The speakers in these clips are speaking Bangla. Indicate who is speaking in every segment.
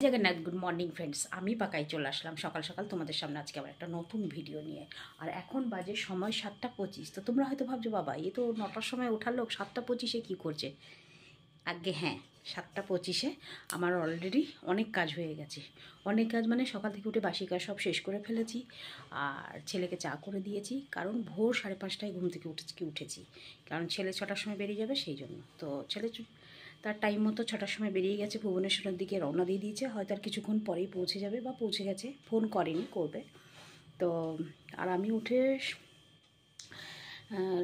Speaker 1: জগন্নাথ গুড মর্নিং ফ্রেন্ডস, আমি পাকাই চলে আসলাম সকাল সকাল তোমাদের সামনে আজকে আবার একটা নতুন ভিডিও নিয়ে। আর এখন বাজে সময় 7:25। তো তোমরা হয়তো ভাবছো বাবা এ তো 9টার সময় ওঠার লোক, 7:25-এ কী করছে? আগে হ্যাঁ, 7:25-এ আমার অলরেডি অনেক কাজ হয়ে গেছে। অনেক কাজ মানে সকাল থেকে উঠে বাসি কাজ সব শেষ করে ফেলেছি। আর ছেলেকে চা করে দিয়েছি, কারণ ভোর 5:30টায় ঘুম থেকে উঠেছি, কারণ ছেলে 6টার সময় বেরিয়ে যাবে সেই জন্য। তো ছেলে তার টাইম মতো 6টার সময় বেরিয়ে গেছে, ভুবনেশ্বরের দিকে রওনা দিয়ে দিয়েছে। হয়তো আর কিছুক্ষণ পরেই পৌঁছে যাবে বা পৌঁছে গেছে, ফোন করেনি, করবে। তো আর আমি উঠে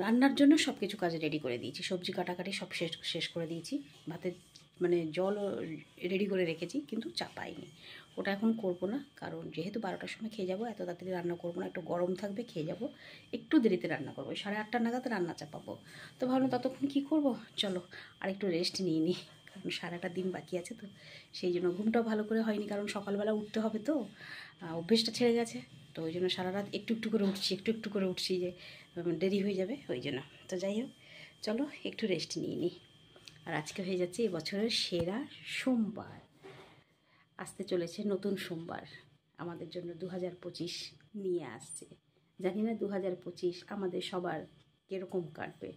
Speaker 1: রান্নার জন্য সব কিছু কাজ রেডি করে দিয়েছি, সবজি কাটাকাটি সব শেষ করে দিয়েছি। ভাতের মানে জলও রেডি করে রেখেছি, কিন্তু চা পাইনি। ওটা এখন করবো না, কারণ যেহেতু 12টার সময় খেয়ে যাবো, এত তাড়াতাড়ি রান্না করবো না, একটু গরম থাকবে, খেয়ে যাবো। একটু দেরিতে রান্না করবো, 8:30 নাগাদ রান্না চাপাবো। তো ভাবলাম ততক্ষণ কী করবো, চলো আর একটু রেস্ট নিয়ে নিই, কারণ সারাটা দিন বাকি আছে। তো সেই জন্য ঘুমটাও ভালো করে হয়নি, কারণ সকালবেলা উঠতে হবে, তো অভ্যেসটা ছেড়ে গেছে। তো ওই জন্য সারা রাত একটু একটু করে উঠছি, যে দেরি হয়ে যাবে ওই জন্য। তো যাই হোক, চলো একটু রেস্ট নিয়ে নিই। আর আজকে হয়ে যাচ্ছে এবছরের সেরা সোমবার, আসতে চলেছে নতুন সোমবার আমাদের জন্য। 2025 নিয়ে আসছে। জানি না 2025 আমাদের সবার কীরকম কাটবে,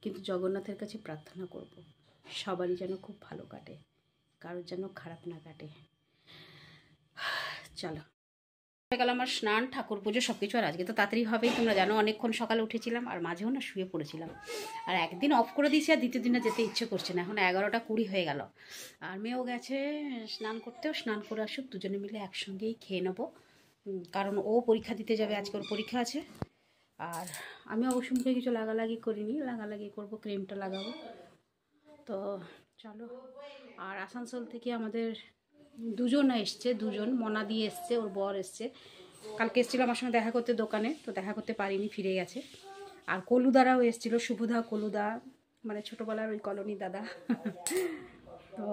Speaker 1: কিন্তু জগন্নাথের কাছে প্রার্থনা করব সবারই যেন খুব ভালো কাটে, কারোর যেন খারাপ না কাটে। চলো, হয়ে গেল আমার স্নান, ঠাকুর পুজো সব কিছু। আর আজকে তো তাড়াতাড়ি হবেই, তোমরা জানো অনেকক্ষণ সকালে উঠেছিলাম, আর মাঝেও না শুয়ে পড়েছিলাম। আর একদিন অফ করে দিয়েছি, আর দ্বিতীয় দিনে যেতে ইচ্ছে করছে না। এখন 11:20 হয়ে গেল, আর মেয়েও গেছে স্নান করতেও। স্নান করে আসুক, দুজনে মিলে একসঙ্গেই খেয়ে নেবো, কারণ ও পরীক্ষা দিতে যাবে, আজকে ওর পরীক্ষা আছে। আর আমি অবশ্য মুখে কিছু লাগালাগি করিনি, লাগালাগি করবো, ক্রিমটা লাগাবো। তো চলো। আর আসানসোল থেকে আমাদের দুজন এসছে, মনা দিয়ে এসছে, ওর বর এসছে। কালকে এসেছিলো আমার সঙ্গে দেখা করতে দোকানে, তো দেখা করতে পারিনি, ফিরে গেছে। আর কলুদারাও এসেছিলো, শুভদা কলুদা, মানে ছোটোবেলার ওই কলোনি দাদা। তো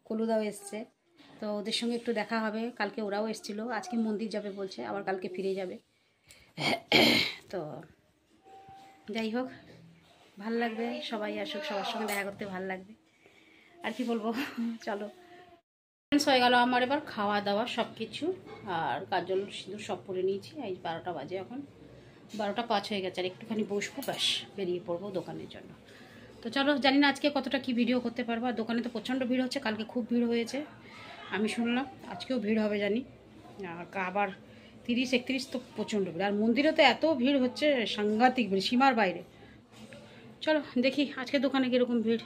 Speaker 1: কলুদাও এসছে, তো ওদের সঙ্গে একটু দেখা হবে। কালকে ওরাও এসেছিলো, আজকে মন্দির যাবে বলছে, আবার কালকে ফিরে যাবে। তো যাই হোক, ভাল লাগবে, সবাই আসুক, সবার সঙ্গে দেখা করতে ভাল লাগবে। আর কি বলবো, চলো। হয়ে গেল আমার এবার খাওয়া দাওয়া সব কিছু, আর কাজল সিঁদুর সব পরে নিয়েছি। এই 12টা বাজে, এখন 12:05 হয়ে গেছে, আর একটুখানি বসবো, ব্যাস বেরিয়ে পড়বো দোকানের জন্য। তো চলো, জানি না আজকে কতটা কি ভিডিও করতে পারবো। আর দোকানে তো প্রচণ্ড ভিড় হচ্ছে, কালকে খুব ভিড় হয়েছে আমি শুনলাম, আজকেও ভিড় হবে জানি। আর আবার 30-31 তো প্রচণ্ড ভিড়। আর মন্দিরে তো এত ভিড় হচ্ছে, সাংঘাতিক ভিড়, সীমার বাইরে। চলো দেখি আজকে দোকানে কীরকম ভিড়।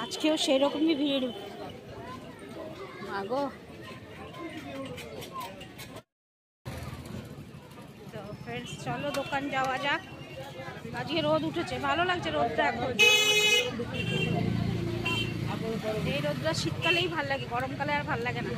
Speaker 1: আজকেও সেই রকমই ভিড় আগো। তো ফ্রেন্ডস চলো দোকান যাওয়া যাক। আজকে রোদ উঠেছে, ভালো লাগছে রোদটা এখন। এই রোদটা শীতকালেই ভাল লাগে, গরমকালে আর ভাল লাগে না।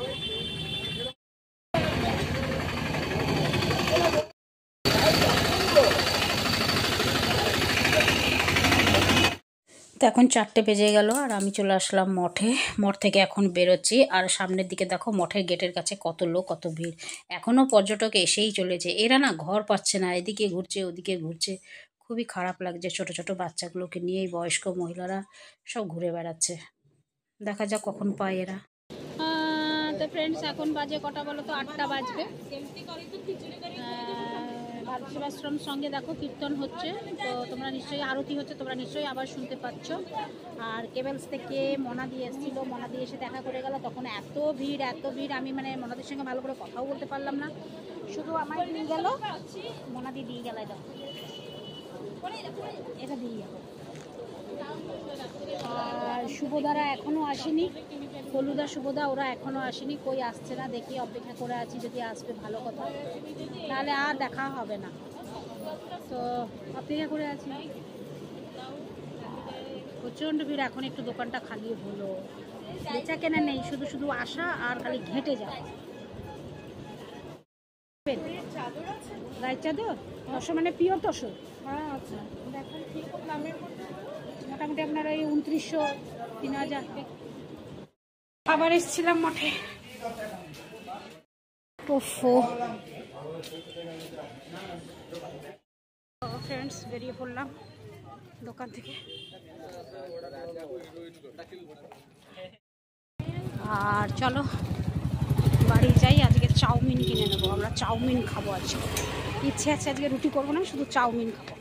Speaker 1: তো এখন 4টে বেজে গেল, আর আমি চলে আসলাম মঠে। মঠ থেকে এখন বেরোচ্ছি, আর সামনের দিকে দেখো মঠের গেটের কাছে কত লোক, কত ভিড়। এখনও পর্যটক এসেই চলেছে, এরা না ঘর পাচ্ছে না, এদিকে ঘুরছে ওদিকে ঘুরছে। খুবই খারাপ লাগছে, ছোট ছোট বাচ্চাগুলোকে নিয়ে বয়স্ক মহিলারা সব ঘুরে বেড়াচ্ছে। দেখা যাক কখন পায় এরা। তো ফ্রেন্ডস এখন বাজে কটা বলো তো, 8টা বাজবে। ভারত সেবাশ্রম সঙ্গে দেখো কীর্তন হচ্ছে, তো তোমরা নিশ্চয়ই, আরতি হচ্ছে, তোমরা নিশ্চয়ই আবার শুনতে পাচ্ছ। আর কেবেলস থেকে মনা দিয়ে এসেছিলো, মনা দিয়ে এসে দেখা করে গেল, তখন এত ভিড় আমি মানে মনাদের সঙ্গে ভালো করে কথাও বলতে পারলাম না, শুধু আমায় দিয়ে গেল, মনা দিয়ে গেল, এটা দিয়ে গেল। আর শুভদারা এখনও আসেনি, হলুদা শুভদা ওরা এখনও আসেনি, কই আসছে না, দেখি, অপেক্ষা করে আছি, যদি আসবে ভালো কথা, তাহলে আর দেখা হবে না। তো অপেক্ষা করে আছি, প্রচণ্ড ভিড়। এখন একটু দোকানটা খালি হলো, বেচা কেনা নেই, শুধু শুধু আসা আর খালি ঘেঁটে যাওয়া। গায়ের চাদর 900 মানে পিওর 900? হ্যাঁ আচ্ছা, মোটামুটি আপনার ওই 2900 3000। আবার এসেছিলাম মঠে। ফ্রেন্ডস বেরিয়ে পড়লাম দোকান থেকে। আর চলো বাড়ি যাই, আজকে চাউমিন কিনে নেবো। আমরা চাউমিন খাবো আজকে, ইচ্ছে আছে আজকে রুটি করবো না, শুধু চাউমিন খাবো।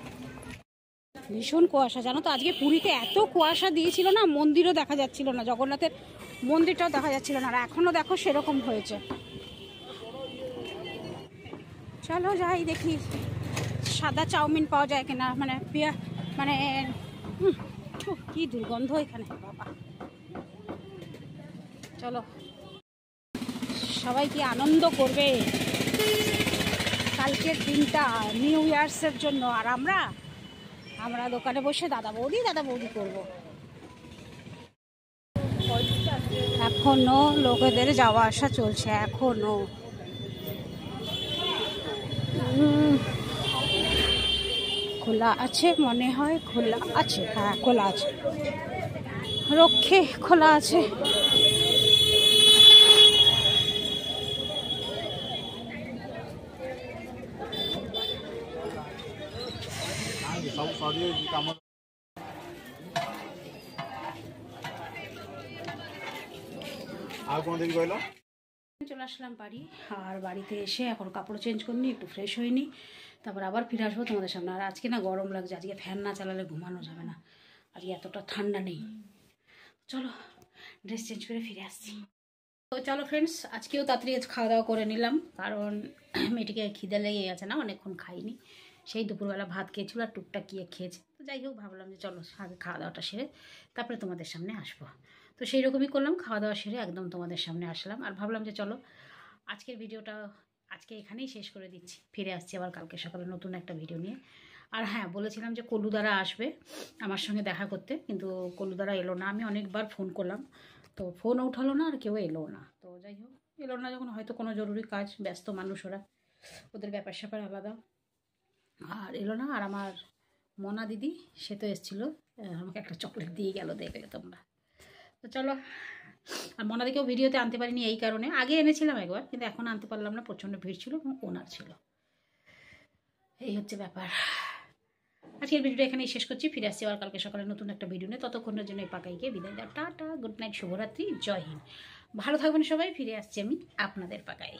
Speaker 1: ভীষণ কুয়াশা জানো তো, আজকে পুরীতে এত কুয়াশা দিয়েছিল না, মন্দিরও দেখা যাচ্ছিল না, জগন্নাথের মন্দিরটাও দেখা যাচ্ছিল না, আর এখনো দেখো সেরকম হয়েছে। চলো যাই দেখি সাদা চাউমিন পাওয়া যায় কিনা, মানে মানে কি দুর্গন্ধ এখানে বাবা। চলো সবাই কি আনন্দ করবে কালকের দিনটা নিউ ইয়ার্সের জন্য, আর আমরা দোকানে বসে দাদা বৌদি করবো। এখনো লোকেদের যাওয়া আসা চলছে, এখনো খোলা আছে মনে হয়, খোলা আছে, হ্যাঁ খোলা আছে, রক্ষে খোলা আছে। চলে আসলাম বাড়ি, আর বাড়িতে এসে এখন কাপড় চেঞ্জ করিনি, একটু ফ্রেশ হয়নি, তারপর আবার ফিরে আসবো তোমাদের সামনে। আর আজকে না গরম লাগছে, আজকে ফ্যান না চালালে ঘুমানো যাবে না, আজকে এতটা ঠান্ডা নেই। চলো ড্রেস চেঞ্জ করে ফিরে আসছি। তো চলো ফ্রেন্ডস, আজকেও তাড়াতাড়ি খাওয়া দাওয়া করে নিলাম, কারণ মেয়েটিকে খিদে লেগে গেছে না, অনেকক্ষণ খাইনি, সেই দুপুরবেলা ভাত খেয়েছিল আর টুকটাক গিয়ে খেয়েছে। তো যাই হোক ভাবলাম যে চলো আগে খাওয়া দাওয়াটা সেরে তারপরে তোমাদের সামনে আসবো। তো সেই রকমই করলাম, খাওয়া দাওয়া সেরে একদম তোমাদের সামনে আসলাম, আর ভাবলাম যে চলো আজকের ভিডিওটা আজকে এখানেই শেষ করে দিচ্ছি, ফিরে আসছি আবার কালকে সকালে নতুন একটা ভিডিও নিয়ে। আর হ্যাঁ, বলেছিলাম যে কলুদারা আসবে আমার সঙ্গে দেখা করতে, কিন্তু কলুদারা এলো না, আমি অনেকবার ফোন করলাম, তো ফোন উঠালো না আর কেউ এলো না। তো যাই হোক এলো না যখন, হয়তো কোনো জরুরি কাজ, ব্যস্ত মানুষ ওরা, ওদের ব্যাপার স্যাপার আলাদা, আর এলো না। আর আমার মনা দিদি সে তো এসেছিলো, আমাকে একটা চকলেট দিয়ে গেল, দেখলে তোমরা। তো চলো, আর মনাদিকেও ভিডিওতে আনতে পারিনি এই কারণে, আগে এনেছিলাম একবার, কিন্তু এখন আনতে পারলাম না, প্রচণ্ড ভিড় ছিল এবং ওনার ছিল, এই হচ্ছে ব্যাপার। আজকের ভিডিওটা এখানেই শেষ করছি, ফিরে আসছি আবার কালকে সকালে নতুন একটা ভিডিও নিয়ে। ততক্ষণের জন্য এই পাকাইকে বিদায় দাও, টাটা, গুড নাইট, শুভরাত্রি, জয় হিন্দ, ভালো থাকবেন সবাই। ফিরে আসছি আমি আপনাদের পাকাই।